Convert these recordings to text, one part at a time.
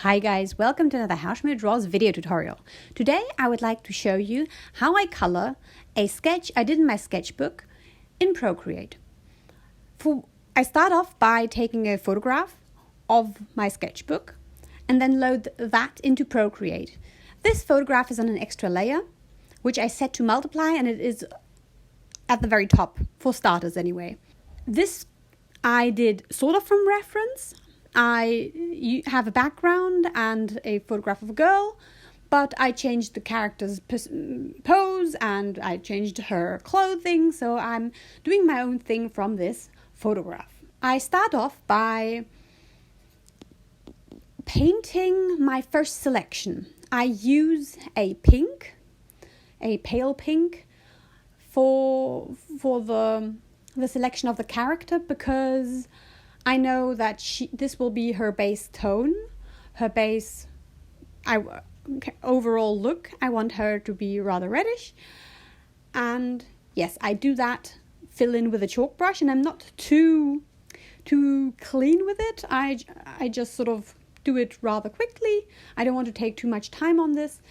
Hi guys, welcome to another How Schmidt Draws video tutorial. Today I would like to show you how I color a sketch I did in my sketchbook in Procreate. I start off by taking a photograph of my sketchbook and then load that into Procreate. This photograph is on an extra layer, which I set to multiply, and it is at the very top, for starters anyway. This I did sort of from reference. I have a background and a photograph of a girl, but I changed the character's pose and I changed her clothing, so I'm doing my own thing from this photograph. I start off by painting my first selection. I use a pale pink, for the selection of the character, because I know that this will be her base tone, her base overall look. I want her to be rather reddish. And yes, I do that, fill in with a chalk brush, and I'm not too clean with it. I just sort of do it rather quickly. I don't want to take too much time on this.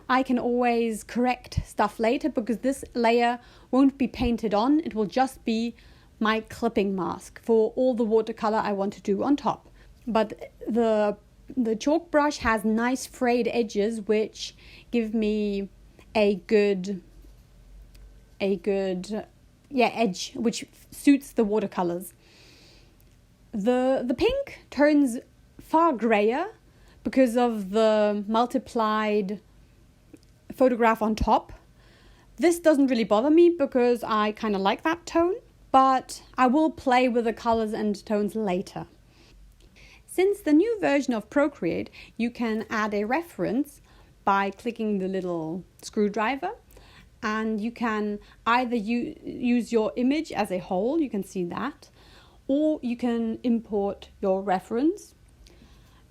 I can always correct stuff later because this layer won't be painted on. It will just be my clipping mask for all the watercolor I want to do on top. But the chalk brush has nice frayed edges which give me a good edge which suits the watercolors. The pink turns far grayer because of the multiplied photograph on top. This doesn't really bother me because I kind of like that tone, but I will play with the colors and tones later. Since the new version of Procreate, you can add a reference by clicking the little screwdriver, and you can either use your image as a whole, you can see that, or you can import your reference.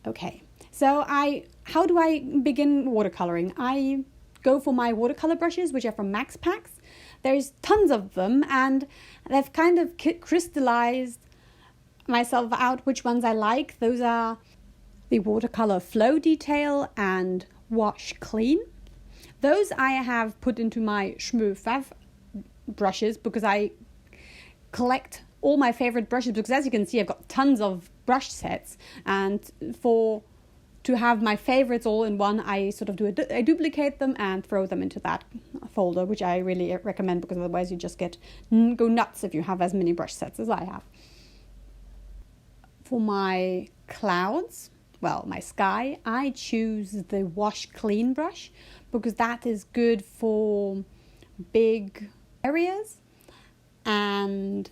Okay, so how do I begin watercoloring? I go for my watercolor brushes, which are from Max Packs. There's tons of them, and they've kind of crystallized myself out which ones I like. Those are the watercolor Flow Detail and Wash Clean. Those I have put into my Schmö brushes because I collect all my favorite brushes, because as you can see I've got tons of brush sets, and to have my favorites all in one, I sort of I duplicate them and throw them into that folder, which I really recommend because otherwise you just go nuts if you have as many brush sets as I have. For my clouds, well, my sky, I choose the Wash Clean brush because that is good for big areas, and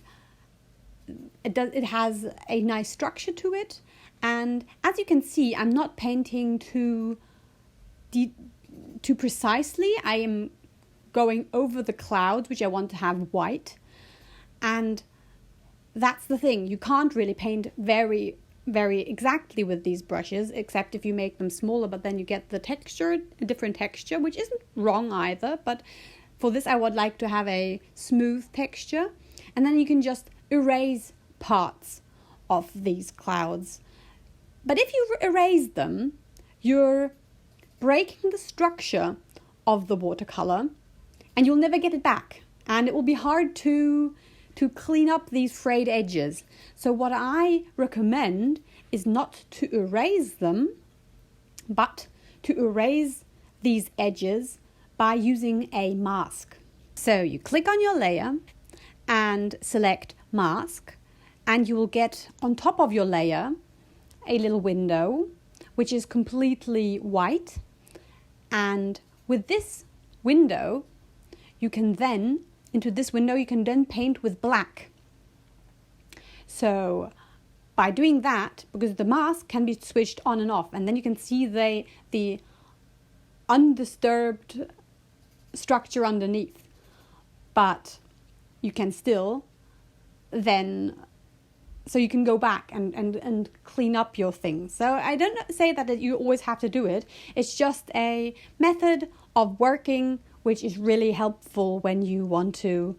it has a nice structure to it. And as you can see, I'm not painting too precisely. I am going over the clouds, which I want to have white. And that's the thing. You can't really paint very, very exactly with these brushes, except if you make them smaller, but then you get the texture, a different texture, which isn't wrong either. But for this, I would like to have a smooth texture. And then you can just erase parts of these clouds. But if you erase them, you're breaking the structure of the watercolor and you'll never get it back. And it will be hard to clean up these frayed edges. So what I recommend is not to erase them, but to erase these edges by using a mask. So you click on your layer and select Mask, and you will get on top of your layer a little window which is completely white, and with this window you can then paint with black. So by doing that, because the mask can be switched on and off, and then you can see the undisturbed structure underneath, but you can still then so you can go back and clean up your things. So I don't say that you always have to do it. It's just a method of working which is really helpful when you want to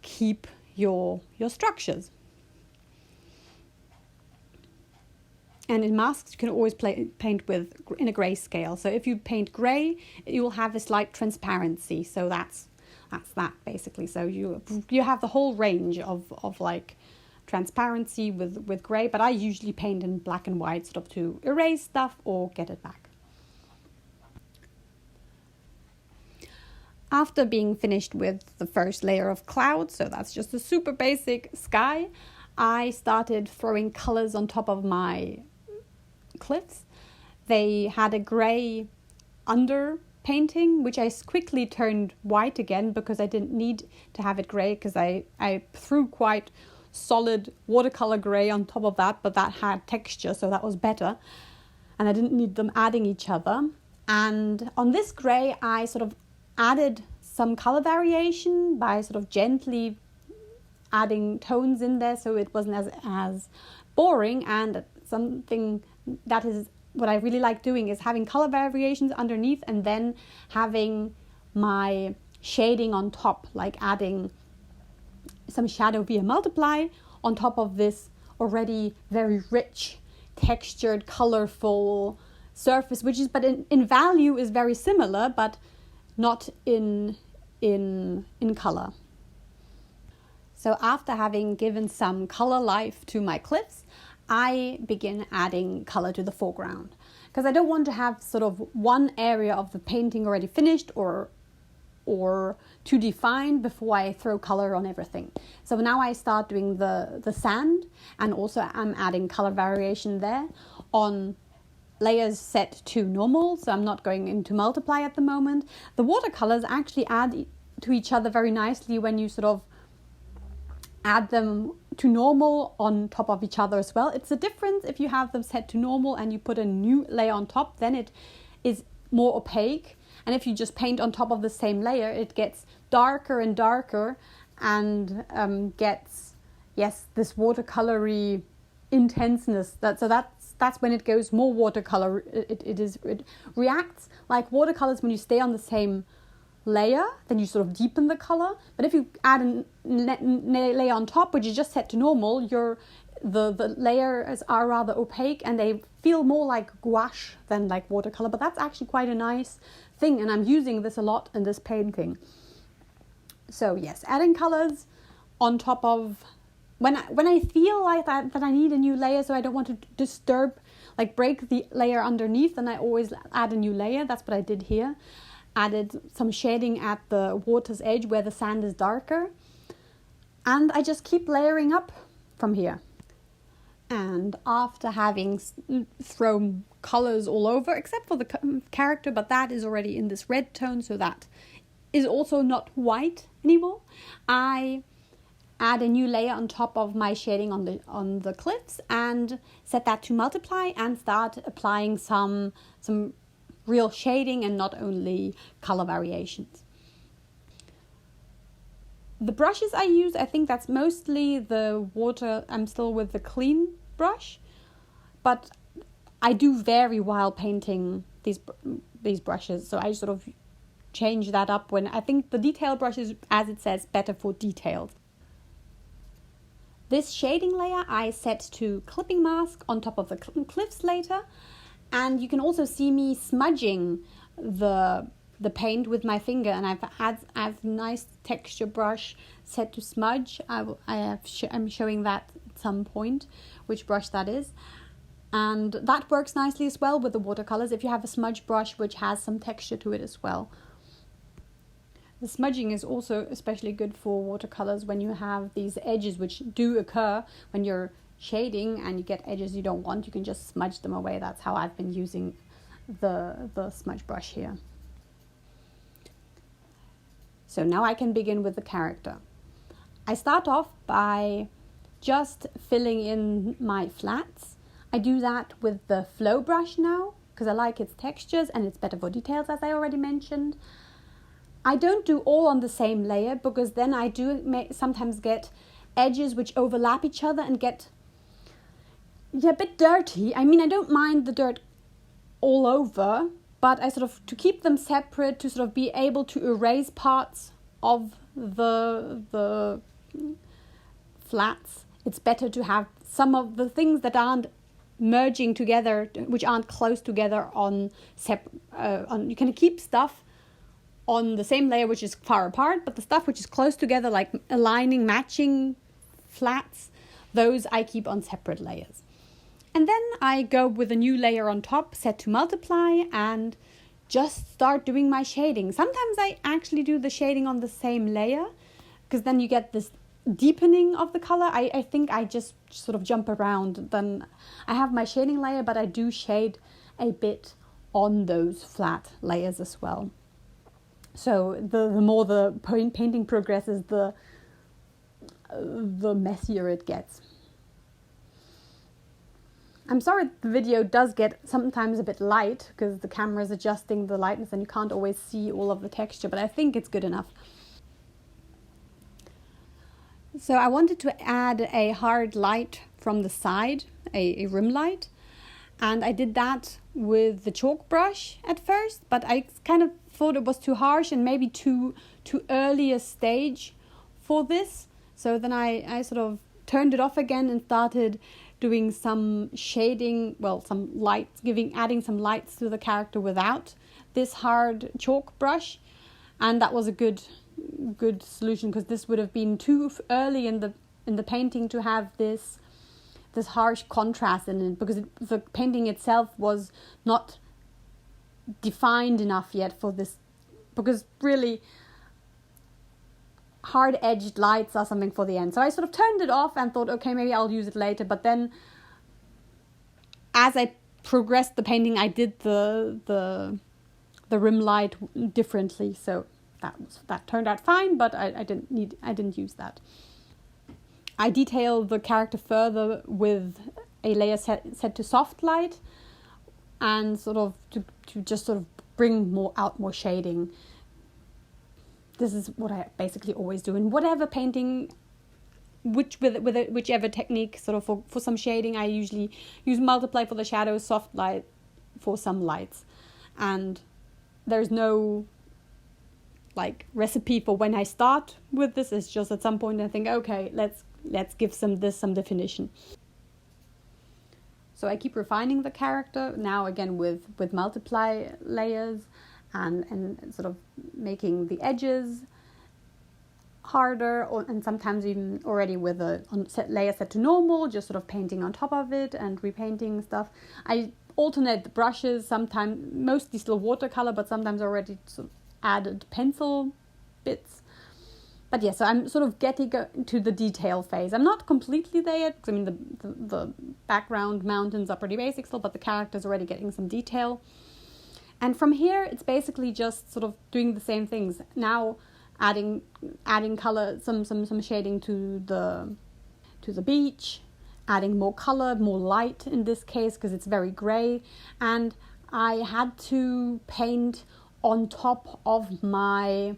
keep your structures. And in masks, you can always paint in a grey scale. So if you paint grey, you will have a slight transparency. So that's that basically. So you have the whole range of like transparency with grey. But I usually paint in black and white, sort of to erase stuff or get it back. After being finished with the first layer of clouds, so that's just a super basic sky, I started throwing colors on top of my cliffs. They had a grey under painting, which I quickly turned white again because I didn't need to have it grey, because I threw quite solid watercolor grey on top of that, but that had texture, so that was better, and I didn't need them adding each other. And on this grey, I sort of added some color variation by sort of gently adding tones in there, so it wasn't as boring. And something that is what I really like doing is having color variations underneath and then having my shading on top, like adding some shadow via multiply on top of this already very rich, textured, colorful surface, which is, but in value is very similar, but not in color. So after having given some color life to my cliffs, I begin adding color to the foreground, because I don't want to have sort of one area of the painting already finished or too defined before I throw color on everything. So now I start doing the sand, and also I'm adding color variation there on layers set to normal, so I'm not going into multiply at the moment. The watercolors actually add to each other very nicely when you sort of add them to normal on top of each other as well. It's a difference if you have them set to normal and you put a new layer on top, then it is more opaque. And if you just paint on top of the same layer, it gets darker and darker and gets, yes, this watercolory intenseness. That's when it goes more watercolor. It reacts like watercolors when you stay on the same layer, then you sort of deepen the color. But if you add a layer on top, which is just set to normal, the layers are rather opaque and they feel more like gouache than like watercolor. But that's actually quite a nice thing, and I'm using this a lot in this painting. So yes, adding colors on top of when I feel like that I need a new layer, so I don't want to disturb, like break the layer underneath, then I always add a new layer. That's what I did here. Added some shading at the water's edge where the sand is darker, and I just keep layering up from here. And after having thrown colors all over, except for the character, but that is already in this red tone, so that is also not white anymore, I add a new layer on top of my shading on the cliffs and set that to multiply and start applying some real shading and not only color variations. The brushes I use, I think that's mostly the water. I'm still with the clean brush, but I do vary while painting these brushes, so I sort of change that up when I think the detail brush is, as it says, better for detailed. This shading layer I set to clipping mask on top of the cliffs later. And you can also see me smudging the paint with my finger, and I have a nice texture brush set to smudge. I'm showing that at some point, which brush that is. And that works nicely as well with the watercolors if you have a smudge brush which has some texture to it as well. The smudging is also especially good for watercolors when you have these edges which do occur when you're shading and you get edges you don't want. You can just smudge them away. That's how I've been using the smudge brush here. So now I can begin with the character. I start off by just filling in my flats. I do that with the flow brush now because I like its textures and it's better for details, as I already mentioned. I don't do all on the same layer because then I do sometimes get edges which overlap each other and get a bit dirty. I mean, I don't mind the dirt all over, but I sort of, to keep them separate, to sort of be able to erase parts of the flats, it's better to have some of the things that aren't merging together, which aren't close together you can keep stuff on the same layer which is far apart, but the stuff which is close together, like aligning, matching flats, those I keep on separate layers. And then I go with a new layer on top, set to multiply, and just start doing my shading. Sometimes I actually do the shading on the same layer, because then you get this deepening of the color. I think I just sort of jump around. Then I have my shading layer, but I do shade a bit on those flat layers as well. So the more the painting progresses, the messier it gets. I'm sorry the video does get sometimes a bit light because the camera is adjusting the lightness and you can't always see all of the texture, but I think it's good enough. So I wanted to add a hard light from the side, a rim light, and I did that with the chalk brush at first, but I kind of thought it was too harsh and maybe too early a stage for this. So then I sort of turned it off again and started doing some shading, some lights, adding some lights to the character without this hard chalk brush, and that was a good solution, because this would have been too early in the painting to have this harsh contrast in it, because the painting itself was not defined enough yet for this, because really hard edged lights are something for the end. So I sort of turned it off and thought, okay, maybe I'll use it later. But then as I progressed the painting, I did the rim light differently. So that turned out fine, but I didn't use that. I detail the character further with a layer set to soft light, and sort of to just sort of bring more shading. This is what I basically always do in whatever painting, whichever technique. Sort of for some shading, I usually use multiply for the shadows, soft light for some lights, and there's no recipe for when I start with this. It's just at some point I think, okay, let's give some definition. So I keep refining the character now again with multiply layers, and sort of making the edges harder, and sometimes even already with a layer set to normal, just sort of painting on top of it and repainting stuff. I alternate the brushes, sometimes mostly still watercolor, but sometimes already sort of added pencil bits. But yeah, so I'm sort of getting to the detail phase. I'm not completely there yet, because I mean the background mountains are pretty basic still, but the character's already getting some detail. And from here, it's basically just sort of doing the same things. Now adding color, some shading to the beach, adding more color, more light in this case, because it's very gray. And I had to paint on top of my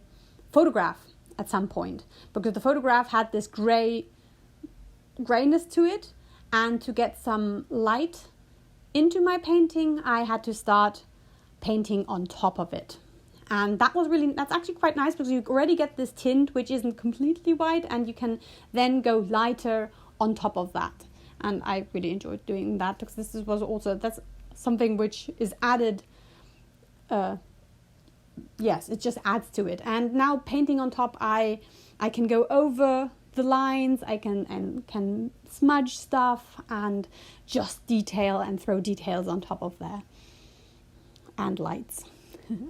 photograph at some point, because the photograph had this grayness to it, and to get some light into my painting, I had to start painting on top of it. And that's actually quite nice, because you already get this tint which isn't completely white, and you can then go lighter on top of that. And I really enjoyed doing that, because that's something which is added. Yes, it just adds to it. And now painting on top, I can go over the lines, I can smudge stuff and just detail and throw details on top of there, and lights.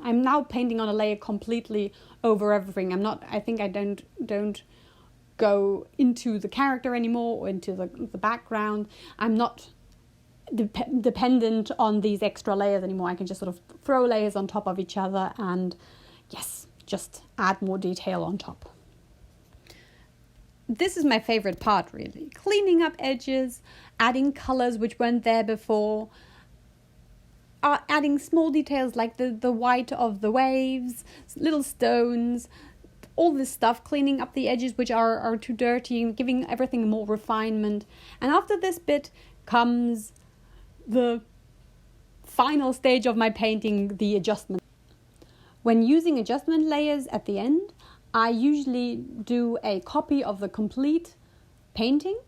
I'm now painting on a layer completely over everything. I think I don't go into the character anymore, or into the background. I'm not dependent on these extra layers anymore. I can just sort of throw layers on top of each other, and yes, just add more detail on top. This is my favorite part, really. Cleaning up edges, adding colors which weren't there before, adding small details like the white of the waves, little stones, all this stuff, cleaning up the edges which are too dirty, and giving everything more refinement. And after this bit comes the final stage of my painting, the adjustment. When using adjustment layers at the end, I usually do a copy of the complete painting,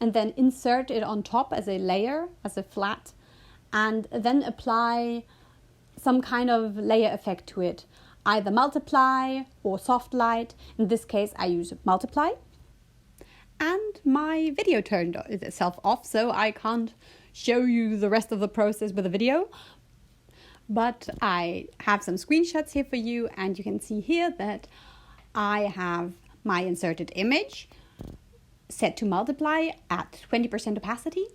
and then insert it on top as a layer, as a flat, and then apply some kind of layer effect to it. Either multiply or soft light. In this case, I use multiply. And my video turned itself off, so I can't show you the rest of the process with a video. But I have some screenshots here for you, and you can see here that I have my inserted image set to multiply at 20% opacity.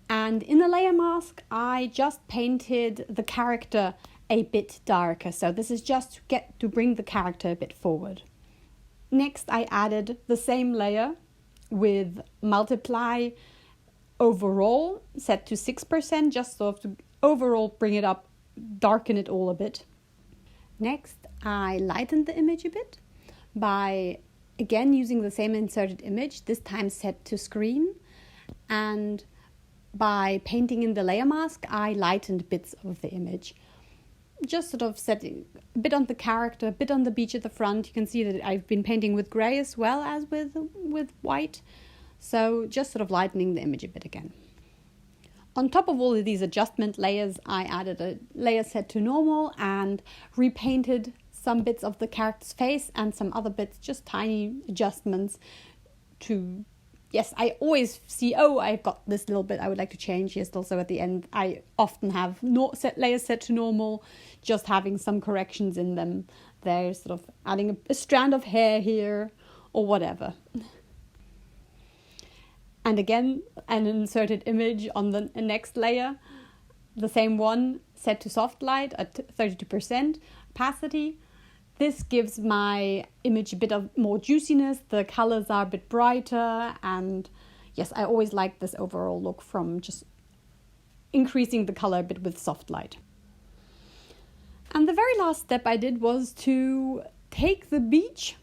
And in the layer mask, I just painted the character a bit darker. So this is just to bring the character a bit forward. Next, I added the same layer with multiply overall set to 6%, just sort of to overall bring it up, darken it all a bit. Next, I lightened the image a bit by again using the same inserted image, this time set to screen, and by painting in the layer mask, I lightened bits of the image. Just sort of setting a bit on the character, a bit on the beach at the front. You can see that I've been painting with grey as well as with white. So just sort of lightening the image a bit again. On top of all of these adjustment layers, I added a layer set to normal and repainted some bits of the character's face and some other bits, just tiny adjustments to... Yes, I always see, oh, I've got this little bit I would like to change. Yes, also at the end, I often have layers set to normal, just having some corrections in them. There's sort of adding a strand of hair here or whatever. And again, an inserted image on the next layer, the same one set to soft light at 32% opacity. This gives my image a bit of more juiciness. The colors are a bit brighter. And yes, I always like this overall look from just increasing the color a bit with soft light. And the very last step I did was to take the beach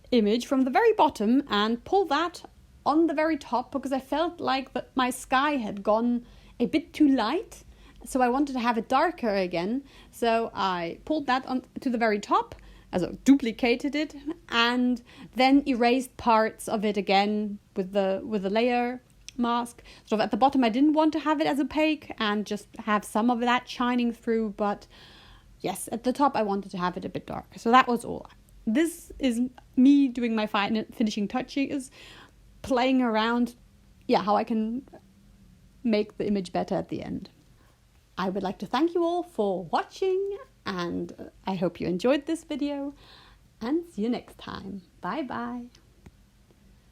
image from the very bottom and pull that on the very top, because I felt like that my sky had gone a bit too light. So I wanted to have it darker again. So I pulled that on to the very top, also duplicated it, and then erased parts of it again with the layer mask. Sort of at the bottom, I didn't want to have it as opaque and just have some of that shining through. But yes, at the top, I wanted to have it a bit darker. So that was all. This is me doing my finishing touches, playing around, how I can make the image better at the end. I would like to thank you all for watching, and I hope you enjoyed this video, and see you next time. Bye bye.